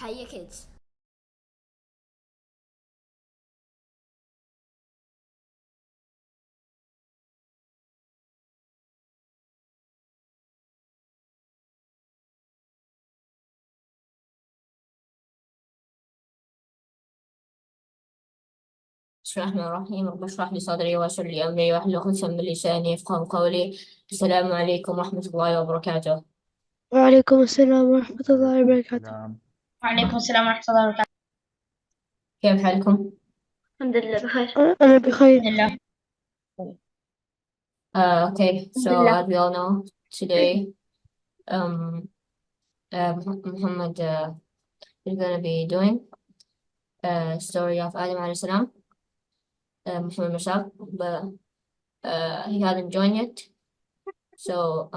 Hayyakids. بسم الله الرحمن الرحيم. رب اشرح لي صدري ويسر لي أمري واحلل عقدة من لساني يفقهوا قولي. السلام عليكم ورحمة الله وبركاته. وعليكم السلام ورحمة الله وبركاته. نعم. وعليكم السلام ورحمة الله وبركاته. كيف حالكم؟ الحمد لله بخير. أنا بخير. الحمد لله. Okay, الحمد so لله. as we all know, today Muhammad is going to be doing a story of Adam alayhi salam, Muhammad Musa, but he hasn't joined yet. So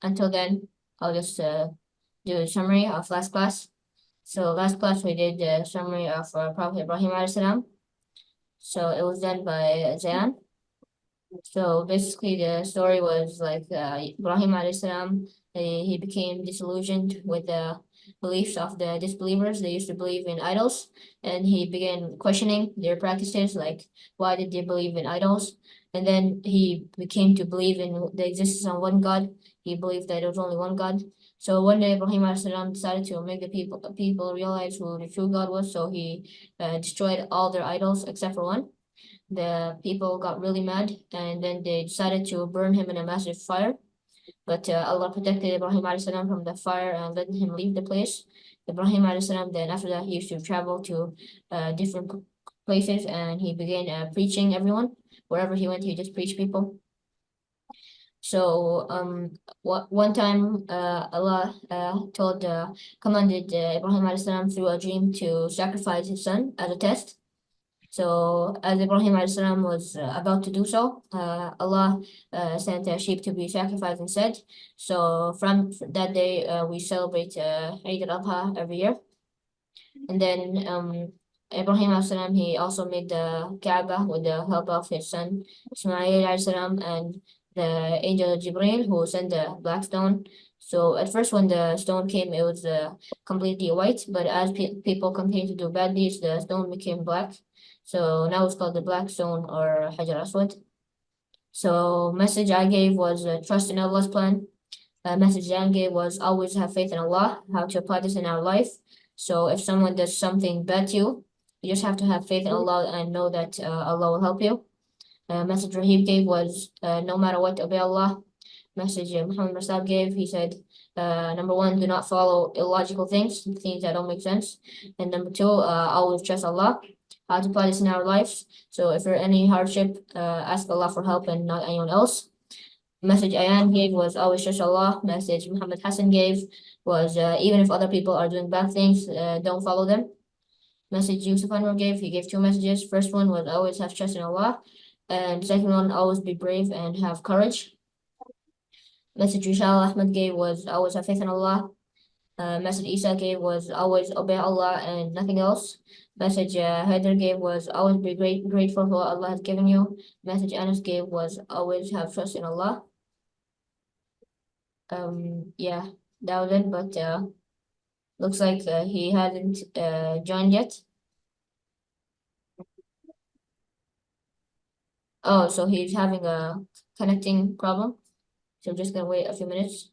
until then, I'll just do a summary of last class. So last class we did a summary of Prophet Ibrahim alayhi salam. So it was done by Zayan. So basically, the story was like Ibrahim alayhi salam, he became disillusioned with the beliefs of the disbelievers. They used to believe in idols, and he began questioning their practices, like why did they believe in idols? And then he became to believe in the existence of one God. He believed that there was only one God. So one day, Ibrahim alayhi salam decided to make the people realize who the true God was. So he destroyed all their idols except for one. The people got really mad and then they decided to burn him in a massive fire. But Allah protected Ibrahim alayhi salam from the fire and let him leave the place. Ibrahim alayhi salam then after that he used to travel to different places and he began preaching everyone. Wherever he went, he just preached people. So one time Allah commanded Ibrahim alayhi salam through a dream to sacrifice his son as a test. So as Ibrahim alayhi salam was about to do so, Allah sent a sheep to be sacrificed instead. So from that day, we celebrate Eid al-Adha every year. And then Ibrahim alayhi salam, he also made the Kaaba with the help of his son Ismail alayhi salam and the angel Jibril who sent the black stone. So at first when the stone came, it was completely white, but as people continued to do bad deeds, the stone became black. So now it's called the black stone or Hajar Aswad. So message I gave was trust in Allah's plan. Message Jan gave was always have faith in Allah, how to apply this in our life. So if someone does something bad to you, you just have to have faith in Allah and know that Allah will help you. Message Rahib gave was no matter what, obey Allah. Message Muhammad Rasab gave, he said, number one, do not follow illogical things that don't make sense. And number two, always trust Allah. How to apply this in our lives. So if there's any hardship, ask Allah for help and not anyone else. Message Ayan gave was always trust Allah. Message Muhammad Hassan gave was even if other people are doing bad things, don't follow them. Message Yusuf Anwar gave, he gave two messages. First one was always have trust in Allah. And second one, always be brave and have courage. Message Rishal Ahmed gave was always have faith in Allah. Message Isa gave was always obey Allah and nothing else. Message Haider gave was always be grateful for what Allah has given you. Message Anas gave was always have trust in Allah. Yeah, that was it, but looks like he hasn't joined yet. Oh, so he's having a connecting problem. So I'm just gonna wait a few minutes.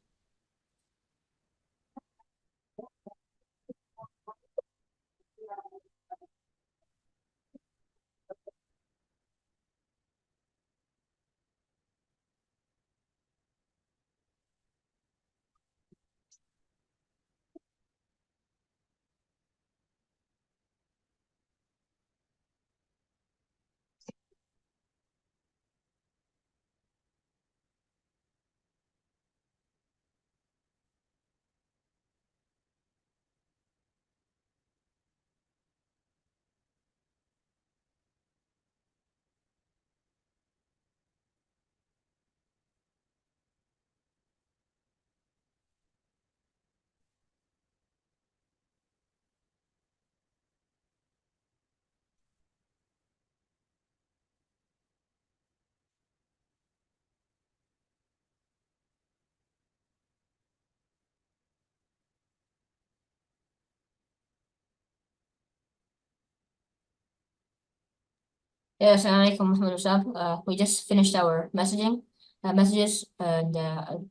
Yes, Assalamualaikum Muhammad Yusuf. We just finished our messages and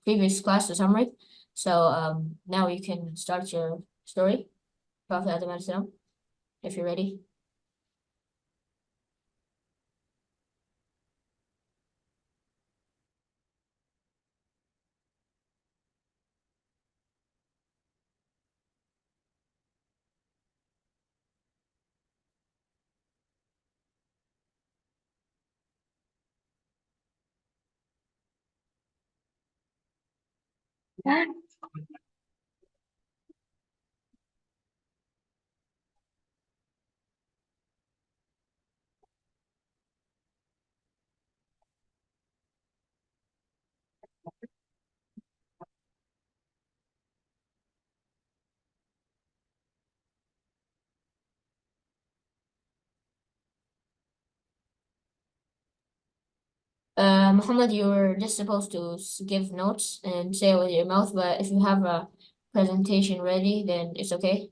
previous class, the summary. So now you can start your story, Prophet Adam alayhi salam, if you're ready. Muhammad, you were just supposed to give notes and say it with your mouth, but if you have a presentation ready, then it's okay.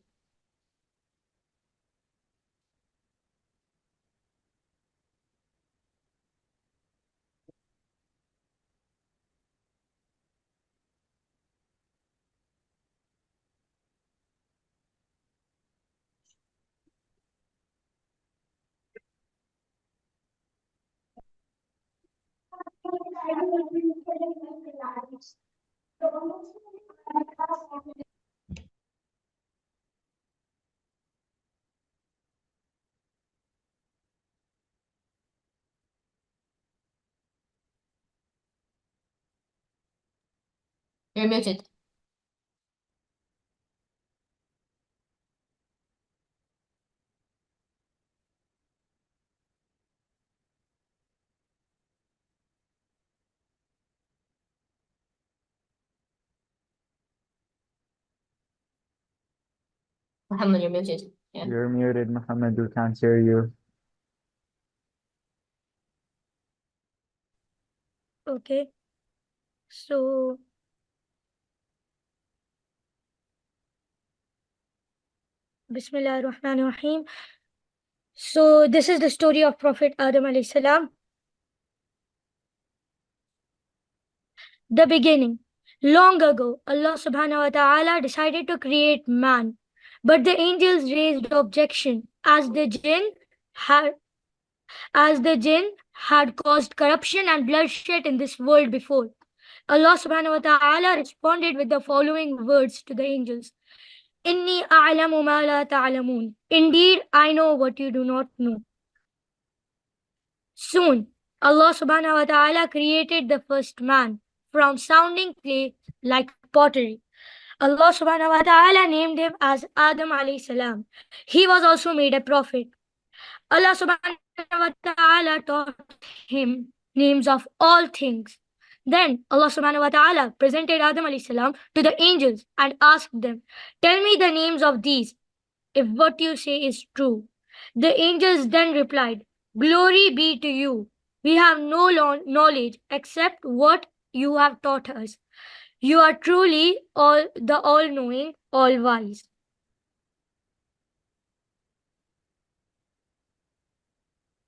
You're muted. Muhammad, you're muted. Yeah. You're muted, Muhammad. We can't hear you. Okay. So, Bismillah ar-Rahman ar-Rahim. So, this is the story of Prophet Adam alayhi salam. The beginning. Long ago, Allah subhanahu wa ta'ala decided to create man. But the angels raised objection had as the jinn had caused corruption and bloodshed in this world before. Allah subhanahu wa ta'ala responded with the following words to the angels. Inni a'lamu ma la ta'lamun. Indeed, I know what you do not know. Soon, Allah subhanahu wa ta'ala created the first man from sounding clay like pottery. Allah subhanahu wa ta'ala named him as Adam alayhi salam. He was also made a prophet. Allah subhanahu wa ta'ala taught him names of all things. Then Allah subhanahu wa ta'ala presented Adam alayhi salam to the angels and asked them, tell me the names of these, if what you say is true. The angels then replied, glory be to you. We have no knowledge except what you have taught us. You are truly the all-knowing, all-wise.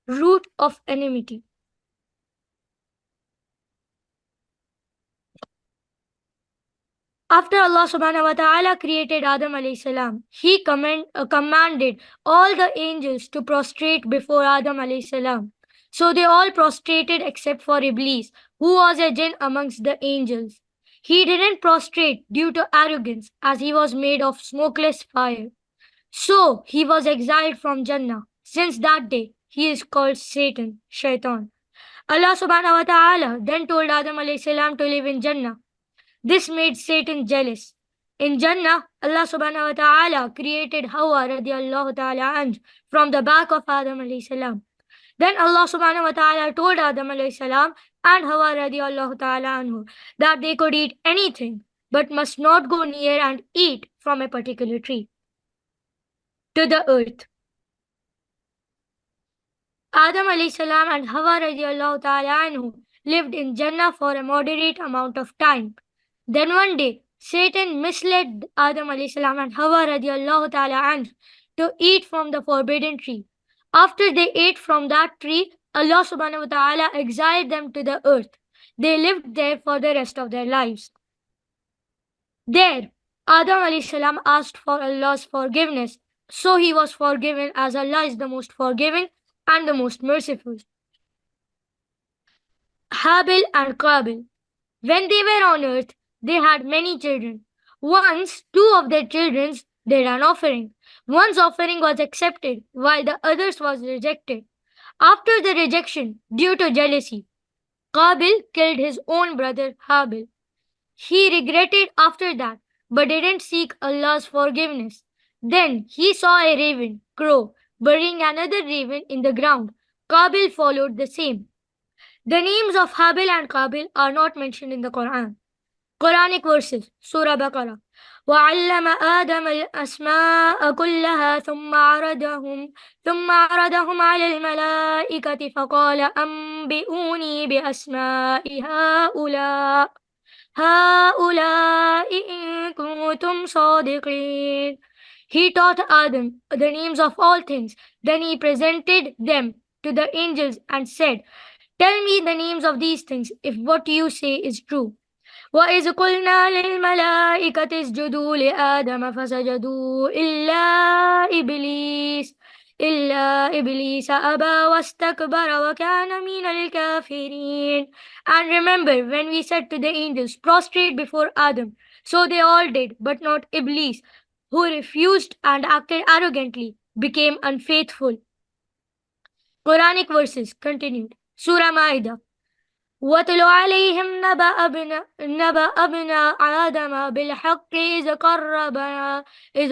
Root of enmity. After Allah subhanahu wa ta'ala created Adam alayhi salam, He commanded all the angels to prostrate before Adam alayhi salam. So they all prostrated except for Iblis, who was a jinn amongst the angels. He didn't prostrate due to arrogance, as he was made of smokeless fire. So he was exiled from Jannah. Since that day, he is called Satan, Shaitan. Allah subhanahu wa ta'ala then told Adam alayhi salam to live in Jannah. This made Satan jealous. In Jannah, Allah subhanahu wa ta'ala created Hawa radiallahu ta'ala anhu from the back of Adam alayhi salam. Then Allah subhanahu wa ta'ala told Adam alayhi salam and Hawa radiallahu ta'ala anhu that they could eat anything but must not go near and eat from a particular tree. To the earth. Adam alayhi salam and Hawa radiallahu ta'ala anhu lived in Jannah for a moderate amount of time. Then one day, Satan misled Adam alayhi salam and Hawa radiallahu ta'ala anhu to eat from the forbidden tree. After they ate from that tree, Allah subhanahu wa ta'ala exiled them to the earth. They lived there for the rest of their lives. There, Adam alayhi salam asked for Allah's forgiveness, so he was forgiven as Allah is the most forgiving and the most merciful. Habil and Qabil. When they were on earth, they had many children. Once, two of their children did an offering. One's offering was accepted, while the other's was rejected. After the rejection, due to jealousy, Qabil killed his own brother Habil. He regretted after that, but didn't seek Allah's forgiveness. Then he saw a raven crow, burying another raven in the ground. Qabil followed the same. The names of Habil and Qabil are not mentioned in the Quran. Quranic verses, Surah Baqarah. وعلم آدم الأسماء كلها ثم عرضهم على الملائكة فقال أنبئوني بأسماء هؤلاء إن كنتم صادقين. He taught Adam the names of all things. Then he presented them to the angels and said, "Tell me the names of these things if what you say is true." وإذ قلنا للملائكة اسجدوا لآدم فسجدوا إلا إبليس أبى واستكبر وكان من الكافرين. And remember when we said to the angels, prostrate before Adam. So they all did, but not Iblis, who refused and acted arrogantly, became unfaithful. Quranic verses continued. Surah Ma'idah. واتل عليهم نبأ ابن آدم بالحق إذ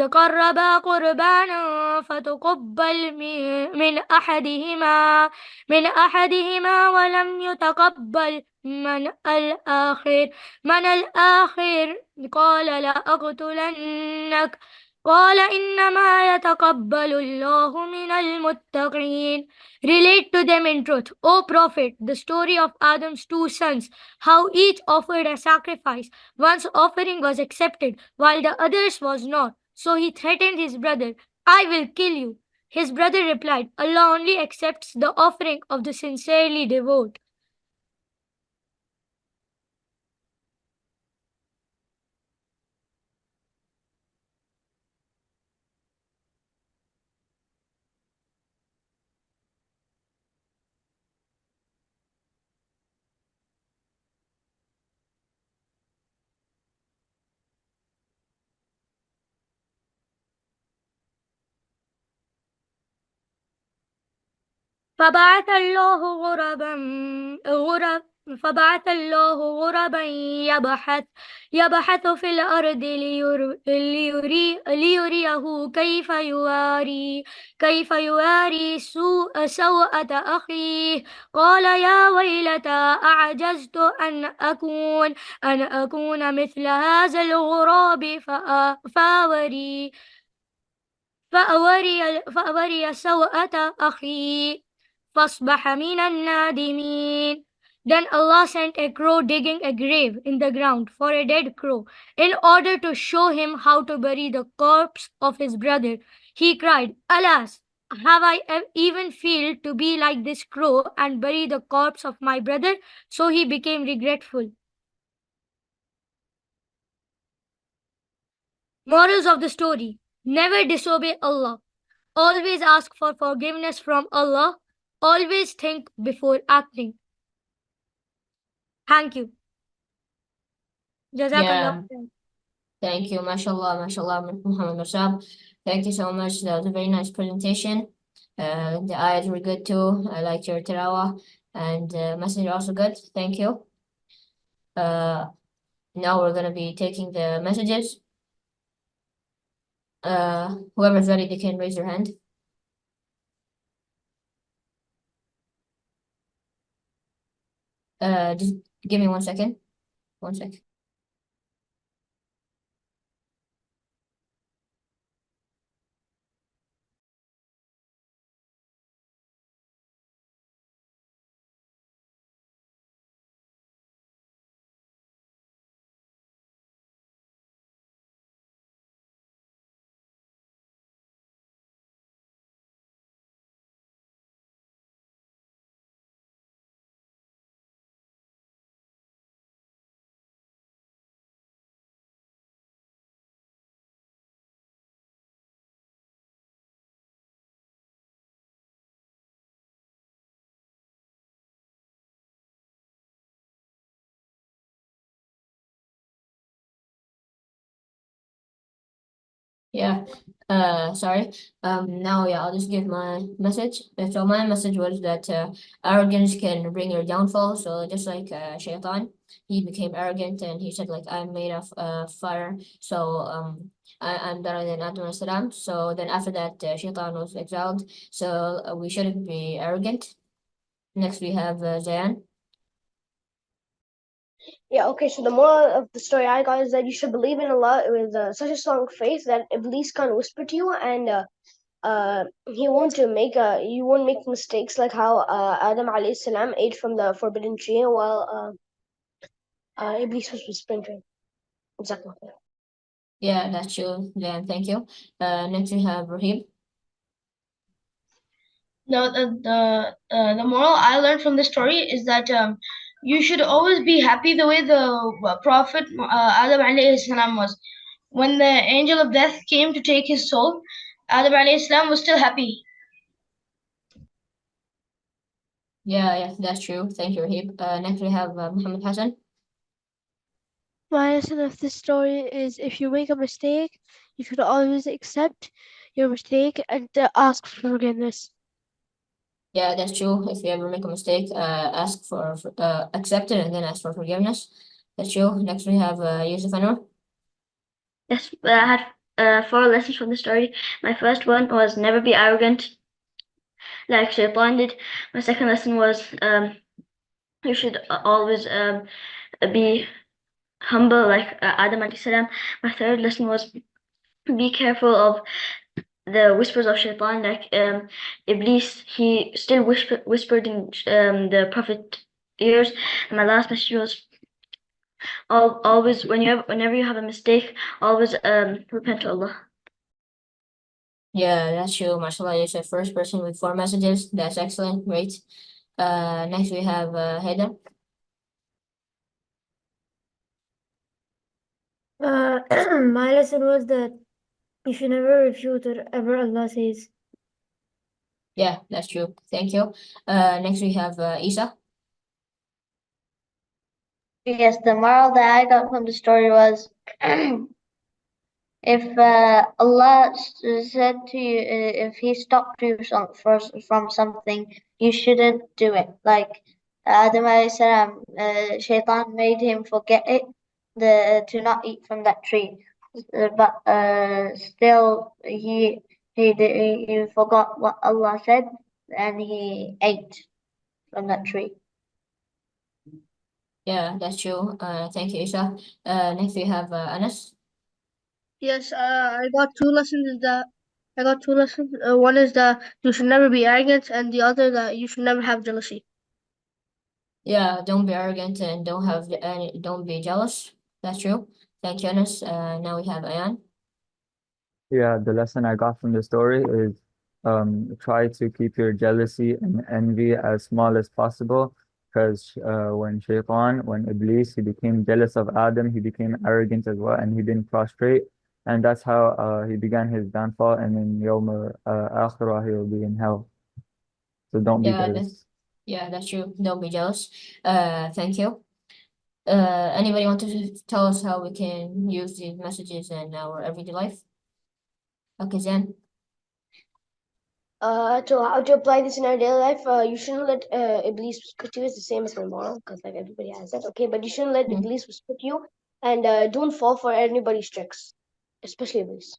قربا قربانا فتقبل من أحدهما ولم يتقبل من الآخر قال لأقتلنك قال إنما يتقبل الله من المتقين. Relate to them in truth, O Prophet, the story of Adam's two sons, how each offered a sacrifice. One's offering was accepted, while the other's was not. So he threatened his brother, "I will kill you." His brother replied, "Allah only accepts the offering of the sincerely devout." فبعث الله فبعث الله غربا يبحث في الأرض ليريه كيف يواري سوءة أخيه. قال يا ويلتى أعجزت أن أكون مثل هذا الغراب فأوري سوءة أخي فأصبح من النادمين. Then Allah sent a crow digging a grave in the ground for a dead crow in order to show him how to bury the corpse of his brother. He cried, "Alas, have I even failed to be like this crow and bury the corpse of my brother?" So he became regretful. Morals of the story: never disobey Allah. Always ask for forgiveness from Allah. Always think before acting. Thank you. Jazakallah. Thank you. MashaAllah, Muhammad Musa. Thank you so much. That was a very nice presentation. The ayahs were good too. I liked your tilawah, and message also good. Thank you. Now we're gonna be taking the messages. Whoever's ready, they can raise their hand. Just give me 1 second. 1 second. Yeah. Sorry. Now, yeah, I'll just give my message. So my message was that arrogance can bring your downfall. So just like Shaitan, he became arrogant and he said like I'm made of fire. So I'm better than Adam alayhi salam. So then after that, Shaitan was exiled. So we shouldn't be arrogant. Next we have Zayan. Yeah, okay, so the moral of the story I got is that you should believe in Allah with such a strong faith that Iblis can't whisper to you, and he won't make you won't make mistakes like how Adam alayhi salam ate from the forbidden tree while Iblis was whispering to him. Exactly. Yeah, that's true, Zayan. Thank you. Next we have Rahim. The moral I learned from this story is that you should always be happy the way the Prophet Adam alayhi salam was. When the angel of death came to take his soul, Adam alayhi salam was still happy. Yeah, that's true. Thank you, Rahim. Next we have Muhammad Hassan. My lesson of this story is if you make a mistake, you should always accept your mistake and ask for forgiveness. Yeah, that's true. If you ever make a mistake, ask for accept it and then ask for forgiveness. That's true. Next we have Yusuf Anwar. Yes, I had 4 lessons from the story. My first one was never be arrogant, like Shaitan did. My second lesson was you should always be humble, like Adam alayhi salam. My third lesson was be careful of the whispers of Shaitan, like Iblis. He still whispered in the Prophet ears. And my last message was always whenever you have a mistake, always repent to Allah. Yeah, that's true. MashaAllah, you're the first person with 4 messages. That's excellent. Great. Next we have Haydar. My lesson was that you should never refute whatever Allah says. Yeah, that's true. Thank you. Next we have Isa. Yes, the moral that I got from the story was if Allah said to you, if He stopped you from something, you shouldn't do it. Like Adam alayhi salam, Shaitan made him forget it, to not eat from that tree. But still, he forgot what Allah said, and he ate from that tree. Yeah, that's true. Thank you, Isa. Next we have Anas. Yes, I got 2 lessons. One is that you should never be arrogant, and the other that you should never have jealousy. Yeah, don't be arrogant and don't be jealous. That's true. Thank you, Anas. Now we have Ayan. Yeah, the lesson I got from the story is try to keep your jealousy and envy as small as possible. Because when Iblis, he became jealous of Adam, he became arrogant as well, and he didn't prostrate. And that's how he began his downfall. And in Yawm Akhirah, he will be in hell. So don't be Yeah, jealous. that's true. Don't be jealous. Thank you. Anybody want to tell us how we can use these messages in our everyday life? Okay, Zen. To how to apply this in our daily life, you shouldn't let Iblis whisper to you. It's the same as my moral, because like everybody has that. Okay, but you shouldn't let Hmm. Iblis whisper to you, and don't fall for anybody's tricks, especially Iblis.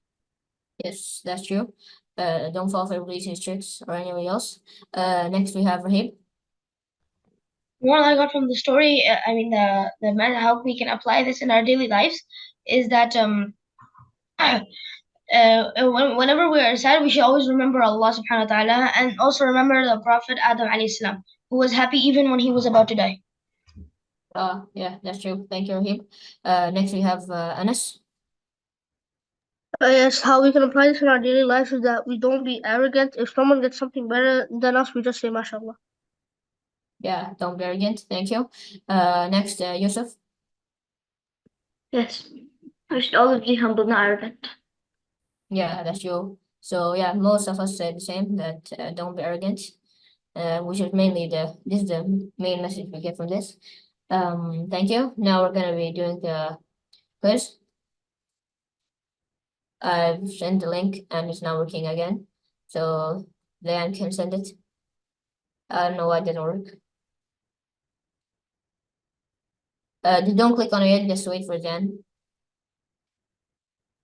Yes, that's true. Don't fall for Iblis' tricks or anybody else. Next we have Rahim. The moral I got from the story, the matter how we can apply this in our daily lives, is that whenever we are sad, we should always remember Allah subhanahu wa ta'ala, and also remember the Prophet Adam alayhi salam, who was happy even when he was about to die. Yeah, that's true. Thank you, Rahim. Next we have Anas. Yes, how we can apply this in our daily life is that we don't be arrogant. If someone gets something better than us, we just say mashallah. Yeah, don't be arrogant. Thank you. Next, Yusuf. Yes, we should always be humble, not arrogant. Yeah, that's true. So yeah, most of us say the same, that don't be arrogant. Which is this is the main message we get from this. Thank you. Now we're gonna be doing the quiz. I've sent the link and it's not working again. So Leanne can send it. I don't know why it didn't work. Don't click on it yet, just wait for Jan.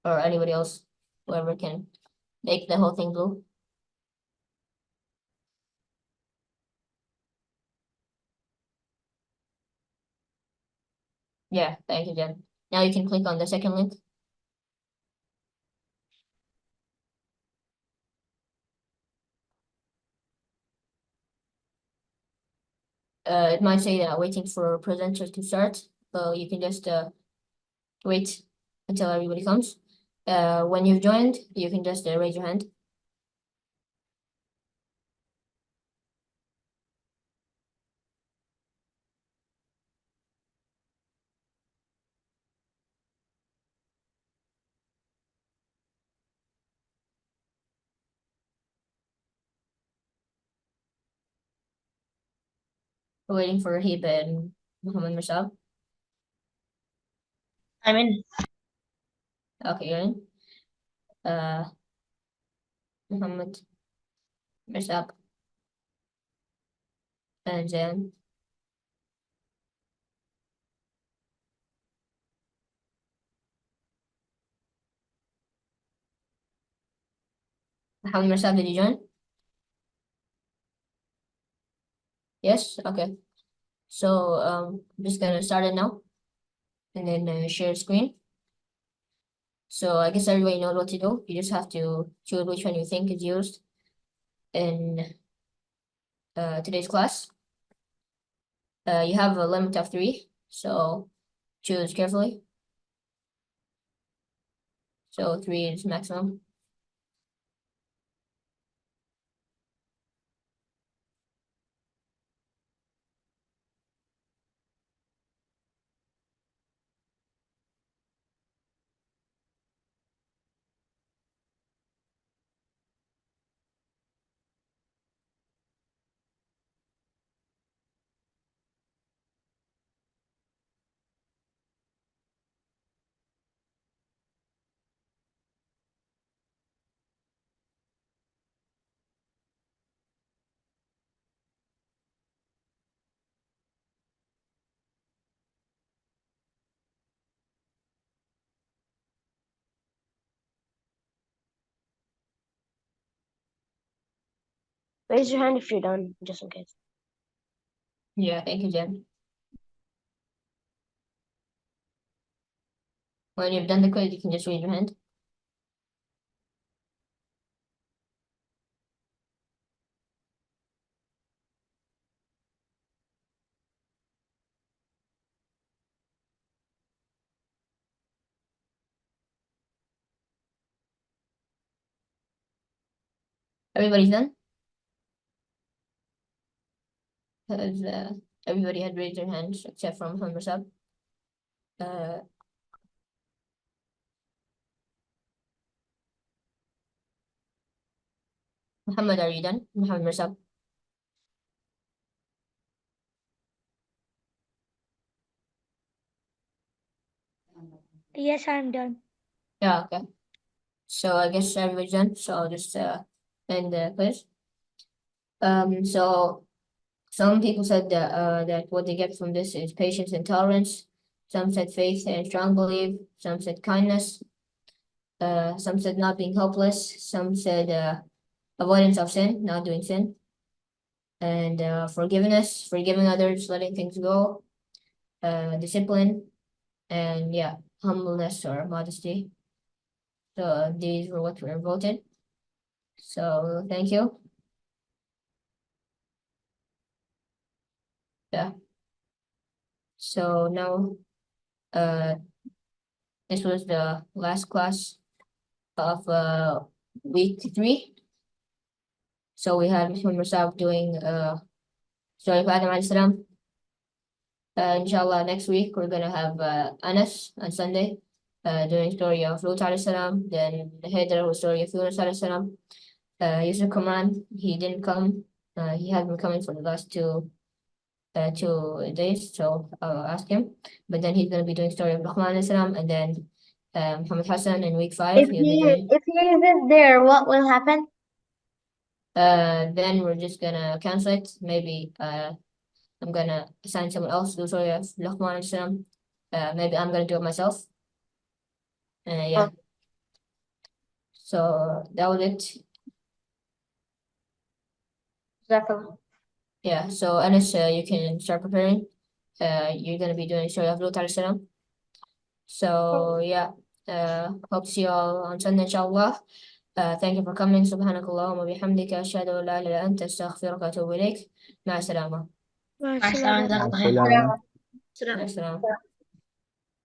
Or anybody else, whoever can make the whole thing blue. Yeah, thank you, Jen. Now you can click on the second link. It might say waiting for presenters to start. So you can just wait until everybody comes. When you've joined, you can just raise your hand. We're waiting for Rahib and Muhammad Musa. I'm in. Okay, you're in. Muhammad Musa and Jan. Muhammad Musa, did you join? Yes? Okay. So I'm just gonna start it now and then share screen. So I guess everybody knows what to do. You just have to choose which one you think is used in today's class. You have a limit of 3, so choose carefully. So 3 is maximum. Raise your hand if you're done, just in case. Yeah, thank you, Jen. When you've done the quiz, you can just raise your hand. Everybody's done? Because everybody had raised their hands except from Muhammad Musab. Muhammad, are you done? Muhammad Musab. Yes, I'm done. Yeah, okay. So I guess everybody's done. So I'll just end the quiz. So some people said that what they get from this is patience and tolerance. Some said faith and strong belief. Some said kindness. Some said not being hopeless. Some said avoidance of sin, not doing sin. And forgiveness, forgiving others, letting things go. Discipline, and yeah, humbleness or modesty. So these were what were voted. So thank you. Yeah. So now, this was the last class of week 3. So we had Mr. Musab doing story of Adam alayhi salam. Inshallah, next week we're gonna have Anas on Sunday doing story of Lut alayhi salam. Then the Haydar was story of Yunus alayhi salam. Yusuf Kamran, he didn't come. He had been coming for the last 2 days, so I'll ask him. But then he's gonna be doing story of Luqman alayhi salam, and then Muhammad Hassan in week 5. He'll be doing. If he isn't there, what will happen? Then we're just gonna cancel it. Maybe I'm gonna assign someone else to do Surah of Luqman alayhi salam. Maybe I'm gonna do it myself. Yeah. So that was it. Jazakallah. Yeah. So Anas, you can start preparing. You're gonna be doing Surah of Lut alayhi salam. So yeah. Hope to see you all on Sunday, inshallah. Thank you for coming. سبحانك اللهم وبحمدك أشهد أن لا إله إلا أنت أستغفرك وأتوب إليك. مع السلامة. مع مع السلامة، السلامة. جزاك الله خير. السلام. مع السلامة.